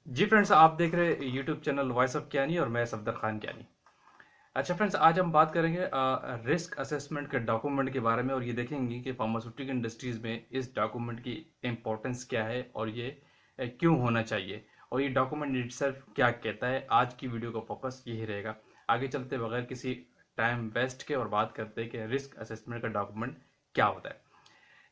जी friends, आप देख रहे हैं YouTube channel voice of Kiyani और मैं सफदर खान कियानी। अच्छा फ्रेंड्स, आज हम बात करेंगे रिस्क असेसमेंट के डॉक्यूमेंट के बारे में और ये देखेंगे कि फार्मास्यूटिकल इंडस्ट्रीज में इस डॉक्यूमेंट की इम्पोर्टेंस क्या है और ये क्यों होना चाहिए और ये डॉक्यूमेंट इटसेल्फ क्या कहता है। आज की वीडियो का फोकस यही रहेगा। आगे चलते बगैर किसी टाइम वेस्ट के और बात करते हैं कि रिस्क असेसमेंट का डॉक्यूमेंट क्या होता है।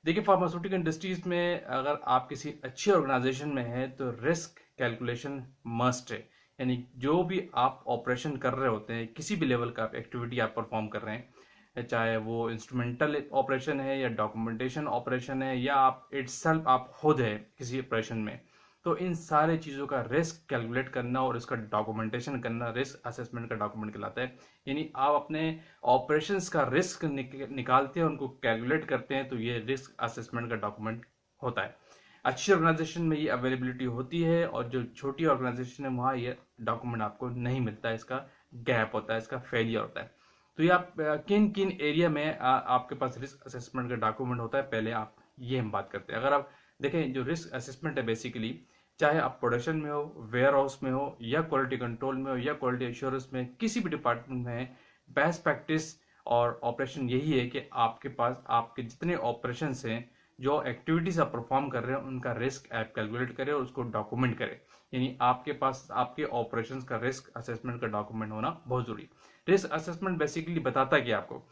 देखिए, फार्मास्यूटिकल इंडस्ट्रीज में अगर आप किसी अच्छी ऑर्गेनाइजेशन में हैं तो रिस्क कैलकुलेशन मस्ट है। यानी जो भी आप ऑपरेशन कर रहे होते हैं, किसी भी लेवल का एक्टिविटी आप परफॉर्म कर रहे हैं, चाहे वो इंस्ट्रूमेंटल ऑपरेशन है या डॉक्यूमेंटेशन ऑपरेशन है या आप इटसेल्फ आप खुद है किसी ऑपरेशन में, तो इन सारे चीज़ों का रिस्क कैलकुलेट करना और इसका डॉक्यूमेंटेशन करना रिस्क असेसमेंट का डॉक्यूमेंट कहलाता है। यानी आप अपने ऑपरेशंस का रिस्क निकालते हैं, उनको कैलकुलेट करते हैं, तो ये रिस्क असेसमेंट का डॉक्यूमेंट होता है। अच्छी ऑर्गेनाइजेशन में ये अवेलेबिलिटी होती है और जो छोटी ऑर्गेनाइजेशन है वहाँ ये डॉक्यूमेंट आपको नहीं मिलता है, इसका गैप होता है, इसका फेलियर होता है। तो ये आप किन किन एरिया में आपके पास रिस्क असेसमेंट का डॉक्यूमेंट होता है, पहले आप ये हम बात करते हैं। अगर आप देखें, जो रिस्क असेसमेंट है बेसिकली, चाहे आप प्रोडक्शन में हो, वेयर हाउस में हो या क्वालिटी कंट्रोल में हो या क्वालिटी एश्योरेंस में, किसी भी डिपार्टमेंट में बेस्ट प्रैक्टिस और ऑपरेशन यही है कि आपके पास आपके जितने ऑपरेशन हैं, जो एक्टिविटीज आप परफॉर्म कर रहे हैं, उनका रिस्क आप कैलकुलेट करें और उसको डॉक्यूमेंट करें। यानी आपके पास आपके ऑपरेशन का रिस्क असेसमेंट का डॉक्यूमेंट होना बहुत जरूरी। रिस्क असेसमेंट बेसिकली बताता है कि आपको,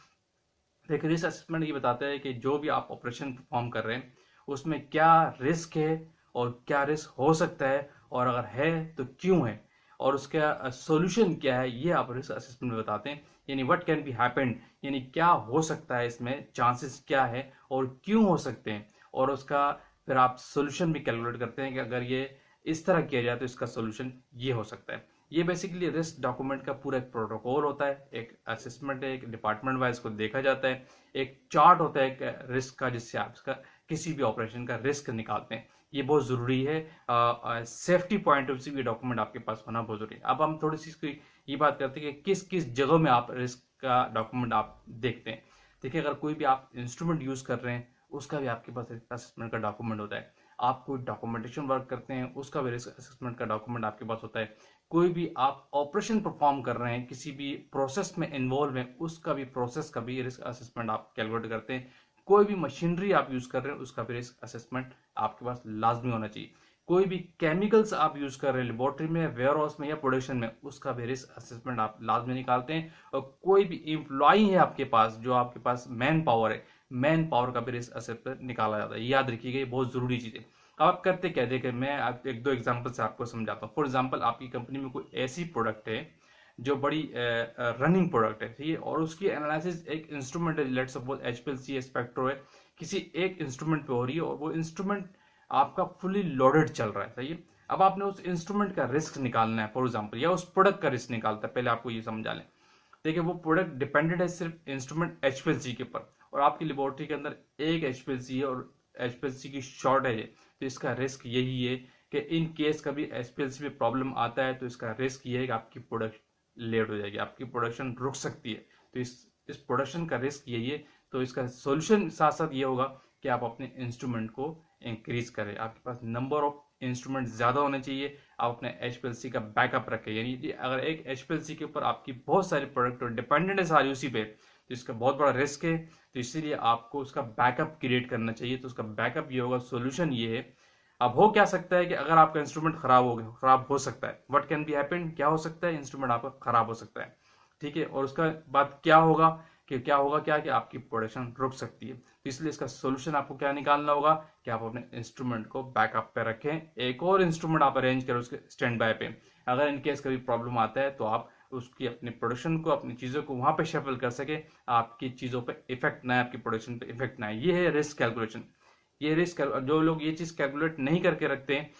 देखिए, रिस्क असेसमेंट ये बताता है कि जो भी आप ऑपरेशन परफॉर्म कर रहे हैं उसमें क्या रिस्क है और क्या रिस्क हो सकता है, और अगर है तो क्यों है, और उसका सॉल्यूशन क्या है, ये आप रिस्क असेसमेंट में बताते हैं। यानी व्हाट कैन बी हैपेंड, यानी क्या हो सकता है, इसमें चांसेस क्या है और क्यों हो सकते हैं, और उसका फिर आप सॉल्यूशन भी कैलकुलेट करते हैं कि अगर ये इस तरह किया जाए तो इसका सॉल्यूशन ये हो सकता है। ये बेसिकली रिस्क डॉक्यूमेंट का पूरा एक प्रोटोकॉल होता है, एक असेसमेंट है, एक डिपार्टमेंट वाइज को देखा जाता है, एक चार्ट होता है एक रिस्क का, जिससे आप इसका किसी भी ऑपरेशन का रिस्क निकालते हैं। ये बहुत जरूरी है। सेफ्टी पॉइंट ऑफ व्यू ये डॉक्यूमेंट आपके पास होना बहुत जरूरी है। अब हम थोड़ी सी इसकी ये बात करते हैं कि किस किस जगह में आप रिस्क का डॉक्यूमेंट आप देखते हैं। देखिए, अगर कोई भी आप इंस्ट्रूमेंट यूज कर रहे हैं उसका भी आपके पास रिस्क असेसमेंट का डॉक्यूमेंट होता है। आप कोई डॉक्यूमेंटेशन वर्क करते हैं उसका भी रिस्क असेसमेंट का डॉक्यूमेंट आपके पास होता है। कोई भी आप ऑपरेशन परफॉर्म कर रहे हैं, किसी भी प्रोसेस में इन्वॉल्व है, उसका भी प्रोसेस का भी रिस्क असेसमेंट आप कैलकुलेट करते हैं। कोई भी मशीनरी आप यूज कर रहे हैं उसका भी रिस्क असेसमेंट आपके पास लाजमी होना चाहिए। कोई भी केमिकल्स आप यूज कर रहे हैं लेबोरेटरी में, वेयर हाउस में या प्रोडक्शन में, उसका भी रिस्क असेसमेंट आप लाजमी निकालते हैं। और कोई भी एम्प्लॉई है आपके पास, जो आपके पास मैन पावर है, मैन पावर का भी रिस्क असेसमेंट निकाला जाता है। याद रखिएगा, ये बहुत जरूरी चीज है। अब आप करते क्या, देखिए मैं आप एक दो एग्जांपल से आपको समझाता हूँ। फॉर एग्जांपल, आपकी कंपनी में कोई ऐसी प्रोडक्ट है जो बड़ी रनिंग प्रोडक्ट है, ठीक है, और उसकी एनालिसिस एक इंस्ट्रूमेंट है, लेट्स सपोज एचपीएलसी स्पेक्ट्रो है, किसी एक इंस्ट्रूमेंट पे हो रही है और वो इंस्ट्रूमेंट आपका फुली लोडेड चल रहा है, सही है। अब आपने उस इंस्ट्रूमेंट का रिस्क निकालना है फॉर एग्जांपल, या उस प्रोडक्ट का रिस्क निकालता है, पहले आपको ये समझा लें। देखिए, वो प्रोडक्ट डिपेंडेंट है सिर्फ इंस्ट्रूमेंट एचपीएलसी के ऊपर, और आपकी लेबोरेटरी के अंदर एक एचपीएलसी है और एचपीएलसी की शॉर्टेज है, तो इसका रिस्क यही है कि इन केस कभी एचपीएलसी में प्रॉब्लम आता है तो इसका रिस्क ये है कि आपकी प्रोडक्ट लेट हो जाएगी, आपकी प्रोडक्शन रुक सकती है। तो इस प्रोडक्शन का रिस्क यही है। तो इसका सॉल्यूशन साथ साथ ये होगा कि आप अपने इंस्ट्रूमेंट को इंक्रीज करें, आपके पास नंबर ऑफ इंस्ट्रूमेंट ज्यादा होने चाहिए, आप अपने एचपीएलसी का बैकअप रखें। यानी अगर एक एचपीएलसी के ऊपर आपकी बहुत सारी प्रोडक्ट डिपेंडेंट है सारी उसी पे, तो इसका बहुत बड़ा रिस्क है। तो इसीलिए आपको उसका बैकअप क्रिएट करना चाहिए। तो उसका बैकअप ये होगा, सोल्यूशन ये है। अब हो क्या सकता है कि अगर आपका इंस्ट्रूमेंट खराब हो सकता है, व्हाट कैन बी हैपन, क्या हो सकता है, इंस्ट्रूमेंट आपका खराब हो सकता है, ठीक है, और उसका बाद क्या होगा कि आपकी प्रोडक्शन रुक सकती है। तो इसलिए इसका सोल्यूशन आपको क्या निकालना होगा कि आप अपने इंस्ट्रूमेंट को बैकअप पे रखें, एक और इंस्ट्रूमेंट आप अरेंज करें उसके स्टैंड बाय पे। अगर इनकेस कभी प्रॉब्लम आता है तो आप उसकी अपनी प्रोडक्शन को, अपनी चीजों को वहां पे शफल कर सके, आपकी चीजों पे इफेक्ट ना आए, आपकी प्रोडक्शन पे इफेक्ट ना आए। ये है रिस्क कैलकुलेशन। ये रिस्क, जो लोग ये चीज कैलकुलेट नहीं करके रखते हैं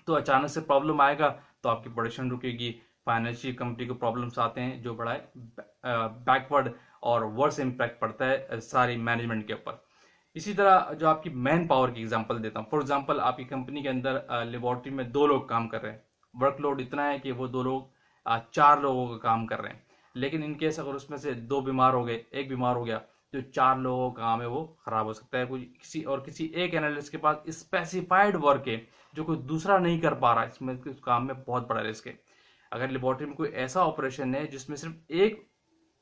तो अचानक से प्रॉब्लम आएगा तो आपकी प्रोडक्शन रुकेगी, फाइनेंशियल कंपनी को प्रॉब्लम्स आते हैं, जो बड़ा बैकवर्ड और वर्स इम्पैक्ट पड़ता है सारी मैनेजमेंट के ऊपर। इसी तरह जो आपकी मैन पावर की एग्जांपल देता हूँ। फॉर एग्जांपल, आपकी कंपनी के अंदर लेबोरेटरी में 2 लोग काम कर रहे हैं, वर्कलोड इतना है कि वो 2 लोग 4 लोगों का काम कर रहे हैं, लेकिन इनकेस अगर उसमें से 2 बीमार हो गए, एक बीमार हो गया, जो 4 लोगों का काम है वो खराब हो सकता है। कोई किसी एक एनालिस्ट के पास स्पेसिफाइड वर्क है जो कोई दूसरा नहीं कर पा रहा, इसमें उस काम में बहुत बड़ा रिस्क है। अगर लेबोरेटरी में कोई ऐसा ऑपरेशन है जिसमें सिर्फ एक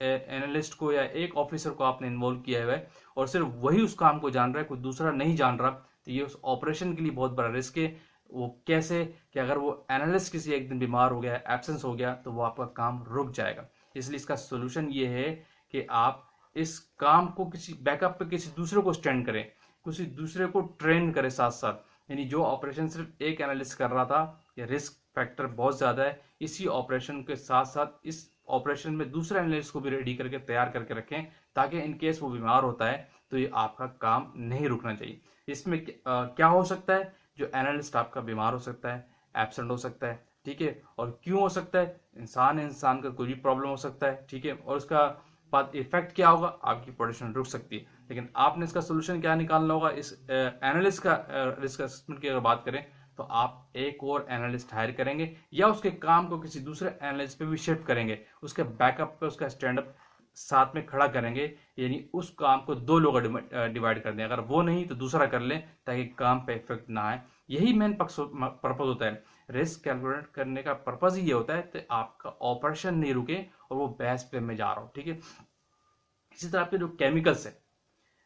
एनालिस्ट को या एक ऑफिसर को आपने इन्वॉल्व किया हुआ है और सिर्फ वही उस काम को जान रहा है, कोई दूसरा नहीं जान रहा, तो ये उस ऑपरेशन के लिए बहुत बड़ा रिस्क है। वो कैसे कि अगर वो एनालिस्ट किसी एक दिन बीमार हो गया, एब्सेंस हो गया, तो वो आपका काम रुक जाएगा। इसलिए इसका सोल्यूशन ये है कि आप इस काम को किसी बैकअप पे किसी दूसरे को स्टैंड करें, किसी दूसरे को ट्रेन करें साथ साथ। यानी जो ऑपरेशन सिर्फ एक एनालिस्ट कर रहा था, ये रिस्क फैक्टर बहुत ज़्यादा है, इसी ऑपरेशन के साथ साथ इस ऑपरेशन में दूसरे एनालिस्ट को भी रेडी करके तैयार करके रखें, ताकि इन केस वो बीमार होता है तो ये आपका काम नहीं रुकना चाहिए। इसमें क्या हो सकता है, जो एनालिस्ट आपका बीमार हो सकता है, एब्सेंट हो सकता है, ठीक है। और क्यों हो सकता है, इंसान का कोई भी प्रॉब्लम हो सकता है, ठीक है। और उसका बाद इफेक्ट क्या होगा, आपकी प्रोडक्शन रुक सकती है। लेकिन आपने इसका सोल्यूशन क्या निकालना होगा, इस एनालिस्ट का रिस्क असेसमेंट की अगर बात करें तो आप एक और एनालिस्ट हायर करेंगे या उसके काम को किसी दूसरे एनालिस्ट पे भी शिफ्ट करेंगे, उसके बैकअप पे उसका स्टैंड अप साथ में खड़ा करेंगे। यानी उस काम को 2 लोग डिवाइड कर दें, अगर वो नहीं तो दूसरा कर लें, ताकि काम पे इफेक्ट ना आए। यही मेन पर्पज होता है। रिस्क कैलकुलेट करने का पर्पज ही ये होता है कि आपका ऑपरेशन नहीं रुके और वो बेस्ट पे में जा रहा हो, ठीक है। इसी तरह आपके जो केमिकल्स है,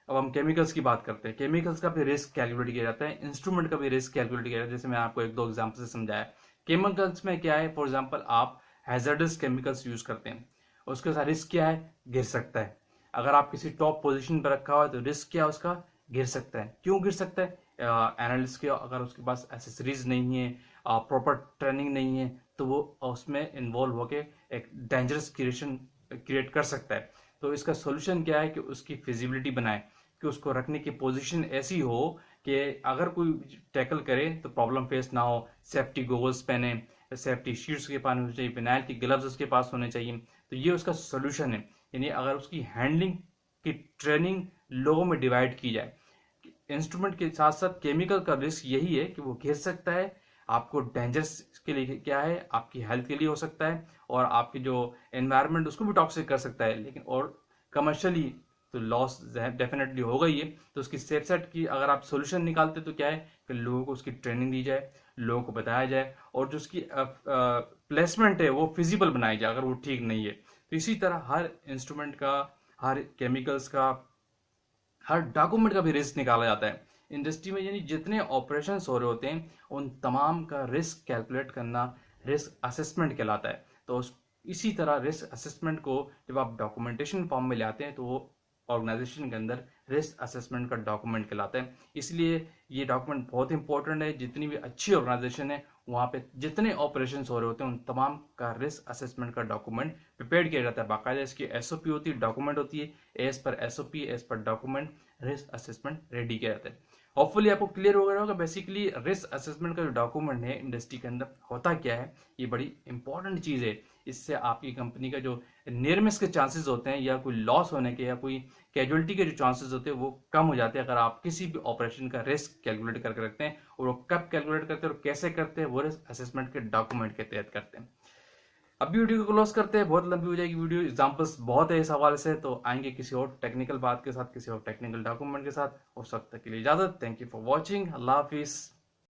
अब हम केमिकल्स की बात करते हैं। केमिकल्स का भी रिस्क कैलकुलेट किया जाता है, इंस्ट्रूमेंट का भी रिस्क कैलकुलेट किया जाता है। जैसे मैं आपको 1-2 एग्जाम्पल से समझाया। केमिकल्स में क्या है, फॉर एग्जाम्पल आप हैजर्डस केमिकल्स यूज करते हैं, उसके साथ रिस्क क्या है, गिर सकता है। अगर आप किसी टॉप पोजीशन पर रखा हुआ है तो रिस्क क्या है उसका, गिर सकता है। क्यों गिर सकता है, एनालिस्ट के अगर उसके पास एसेसरीज नहीं है, प्रॉपर ट्रेनिंग नहीं है, तो वो उसमें इन्वॉल्व होकर एक डेंजरस क्रिएट कर सकता है। तो इसका सोल्यूशन क्या है कि उसकी फिजिबिलिटी बनाए, कि उसको रखने की पोजीशन ऐसी हो कि अगर कोई टैकल करे तो प्रॉब्लम फेस ना हो। सेफ्टी गोगल्स पहने, सेफ्टी शीट्स के पास होने चाहिए, फिनाइल की ग्लव्स उसके पास होने चाहिए। तो ये उसका सोल्यूशन है। यानी अगर उसकी हैंडलिंग की ट्रेनिंग लोगों में डिवाइड की जाए, इंस्ट्रूमेंट के साथ साथ केमिकल का रिस्क यही है कि वो गिर सकता है, आपको डेंजरस के लिए क्या है, आपकी हेल्थ के लिए हो सकता है, और आपकी जो एनवायरनमेंट उसको भी टॉक्सिक कर सकता है। लेकिन और कमर्शियली तो लॉस डेफिनेटली होगा ही है। तो उसकी सेफ साइड की अगर आप सोल्यूशन निकालते तो क्या है कि लोगों को उसकी ट्रेनिंग दी जाए, लोगों को बताया जाए, और जो उसकी प्लेसमेंट है वो फिजिबल बनाई जाए अगर वो ठीक नहीं है। तो इसी तरह हर इंस्ट्रूमेंट का, हर केमिकल्स का, हर डॉक्यूमेंट का भी रिस्क निकाला जाता है इंडस्ट्री में। यानी जितने ऑपरेशंस हो रहे होते हैं उन तमाम का रिस्क कैलकुलेट करना रिस्क असेसमेंट कहलाता है। तो इसी तरह रिस्क असेसमेंट को जब आप डॉक्यूमेंटेशन फॉर्म में ले आते हैं तो वो ऑर्गेनाइजेशन के अंदर रिस्क असेसमेंट का डॉक्यूमेंट कहलाता है। इसलिए ये डॉक्यूमेंट बहुत इंपॉर्टेंट है। जितनी भी अच्छी ऑर्गेनाइजेशन है वहाँ पे जितने ऑपरेशंस हो रहे होते हैं उन तमाम का रिस्क असेसमेंट का डॉक्यूमेंट प्रिपेयर किया जाता है। बाकायदा इसकी एसओपी होती है, डॉक्यूमेंट होती है, as per SOP, as per document risk assessment ready किया जाता है। होपफुली आपको क्लियर हो गया होगा बेसिकली रिस्क असेसमेंट का जो डॉक्यूमेंट है इंडस्ट्री के अंदर होता क्या है। ये बड़ी इंपॉर्टेंट चीज़ है। इससे आपकी कंपनी का जो नियर मिस के चांसेस होते हैं, या कोई लॉस होने के, या कोई कैजुअलिटी के जो चांसेस होते हैं वो कम हो जाते हैं अगर आप किसी भी ऑपरेशन का रिस्क कैलकुलेट करके रखते हैं। और वो कब कैलकुलेट करते हैं और कैसे करते हैं, वो रिस्क असेसमेंट के डॉक्यूमेंट के तहत करते हैं। अभी वीडियो को क्लोज करते हैं, बहुत लंबी हो जाएगी वीडियो, एग्जांपल्स बहुत है इस हवाले से। तो आएंगे किसी और टेक्निकल बात के साथ, किसी और टेक्निकल डॉक्यूमेंट के साथ। उस वक्त तक के लिए इजाजत। Thank you for watching. Allah Hafiz.